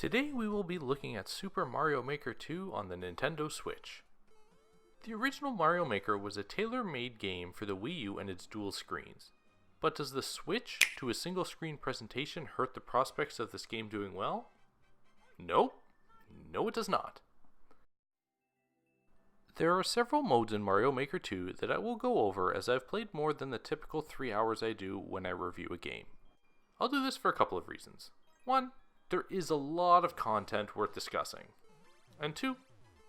Today we will be looking at Super Mario Maker 2 on the Nintendo Switch. The original Mario Maker was a tailor-made game for the Wii U and its dual screens. But does the switch to a single screen presentation hurt the prospects of this game doing well? Nope. No, it does not. There are several modes in Mario Maker 2 that I will go over, as I've played more than the typical 3 hours I do when I review a game. I'll do this for a couple of reasons. 1, there is a lot of content worth discussing. And 2,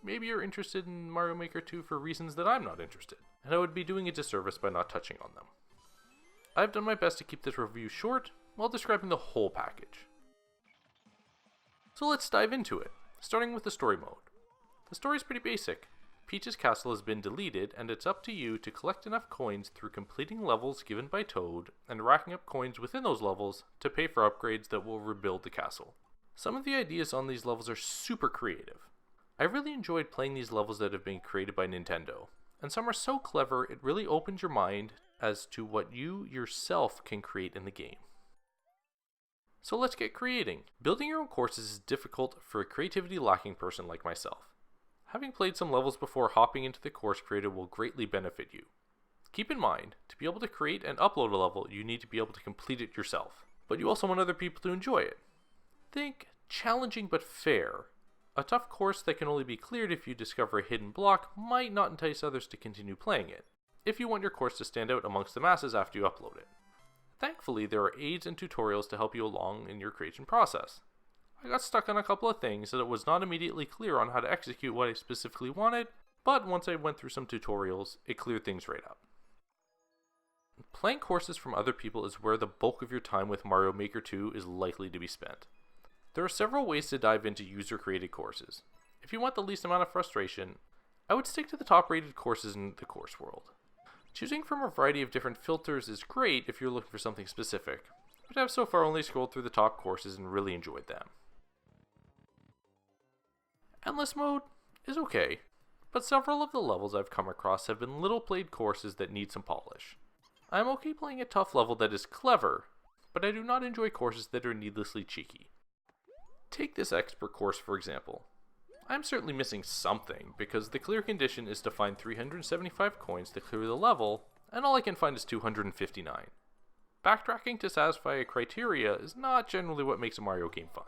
maybe you're interested in Mario Maker 2 for reasons that I'm not interested, and I would be doing a disservice by not touching on them. I've done my best to keep this review short while describing the whole package. So let's dive into it, starting with the story mode. The story's pretty basic. Peach's castle has been deleted, and it's up to you to collect enough coins through completing levels given by Toad and racking up coins within those levels to pay for upgrades that will rebuild the castle. Some of the ideas on these levels are super creative. I really enjoyed playing these levels that have been created by Nintendo, and some are so clever it really opens your mind as to what you yourself can create in the game. So let's get creating. Building your own courses is difficult for a creativity lacking person like myself. Having played some levels before hopping into the course created will greatly benefit you. Keep in mind, to be able to create and upload a level, you need to be able to complete it yourself, but you also want other people to enjoy it. Think challenging but fair. A tough course that can only be cleared if you discover a hidden block might not entice others to continue playing it, if you want your course to stand out amongst the masses after you upload it. Thankfully, there are aids and tutorials to help you along in your creation process. I got stuck on a couple of things that it was not immediately clear on how to execute what I specifically wanted, but once I went through some tutorials, it cleared things right up. Playing courses from other people is where the bulk of your time with Mario Maker 2 is likely to be spent. There are several ways to dive into user-created courses. If you want the least amount of frustration, I would stick to the top-rated courses in the course world. Choosing from a variety of different filters is great if you're looking for something specific, but I've so far only scrolled through the top courses and really enjoyed them. Endless mode is okay, but several of the levels I've come across have been little played courses that need some polish. I'm okay playing a tough level that is clever, but I do not enjoy courses that are needlessly cheeky. Take this expert course for example. I'm certainly missing something, because the clear condition is to find 375 coins to clear the level, and all I can find is 259. Backtracking to satisfy a criteria is not generally what makes a Mario game fun.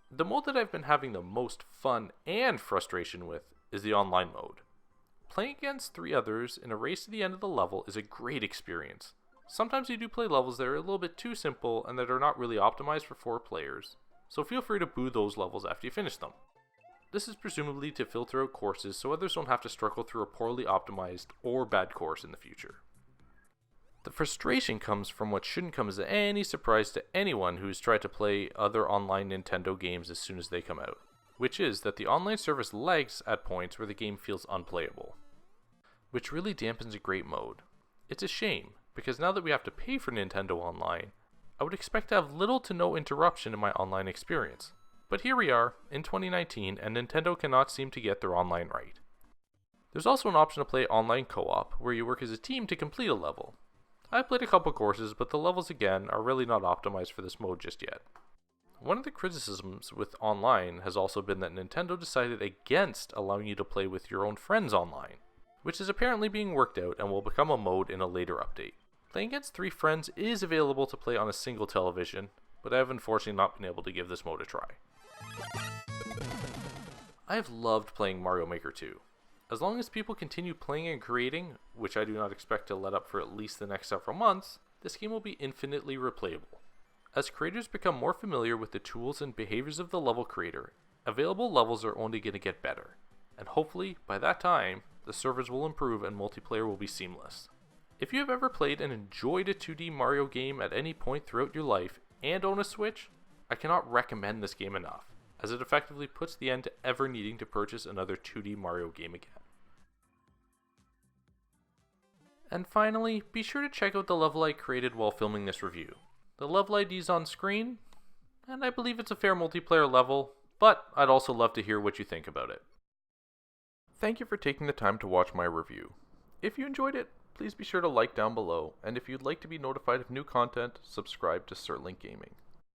The mode that I've been having the most fun and frustration with is the online mode. Playing against 3 others in a race to the end of the level is a great experience. Sometimes you do play levels that are a little bit too simple and that are not really optimized for 4 players, so feel free to boo those levels after you finish them. This is presumably to filter out courses so others don't have to struggle through a poorly optimized or bad course in the future. The frustration comes from what shouldn't come as any surprise to anyone who's tried to play other online Nintendo games as soon as they come out, which is that the online service lags at points where the game feels unplayable, which really dampens a great mode. It's a shame, because now that we have to pay for Nintendo Online, I would expect to have little to no interruption in my online experience. But here we are, in 2019, and Nintendo cannot seem to get their online right. There's also an option to play online co-op, where you work as a team to complete a level. I've played a couple courses, but the levels again are really not optimized for this mode just yet. One of the criticisms with online has also been that Nintendo decided against allowing you to play with your own friends online, which is apparently being worked out and will become a mode in a later update. Playing against 3 friends is available to play on a single television, but I have unfortunately not been able to give this mode a try. I have loved playing Mario Maker 2. As long as people continue playing and creating, which I do not expect to let up for at least the next several months, this game will be infinitely replayable. As creators become more familiar with the tools and behaviors of the level creator, available levels are only going to get better, and hopefully, by that time, the servers will improve and multiplayer will be seamless. If you have ever played and enjoyed a 2D Mario game at any point throughout your life and own a Switch, I cannot recommend this game enough, as it effectively puts the end to ever needing to purchase another 2D Mario game again. And finally, be sure to check out the level I created while filming this review. The level ID is on screen, and I believe it's a fair multiplayer level, but I'd also love to hear what you think about it. Thank you for taking the time to watch my review. If you enjoyed it, please be sure to like down below, and if you'd like to be notified of new content, subscribe to SirLink Gaming.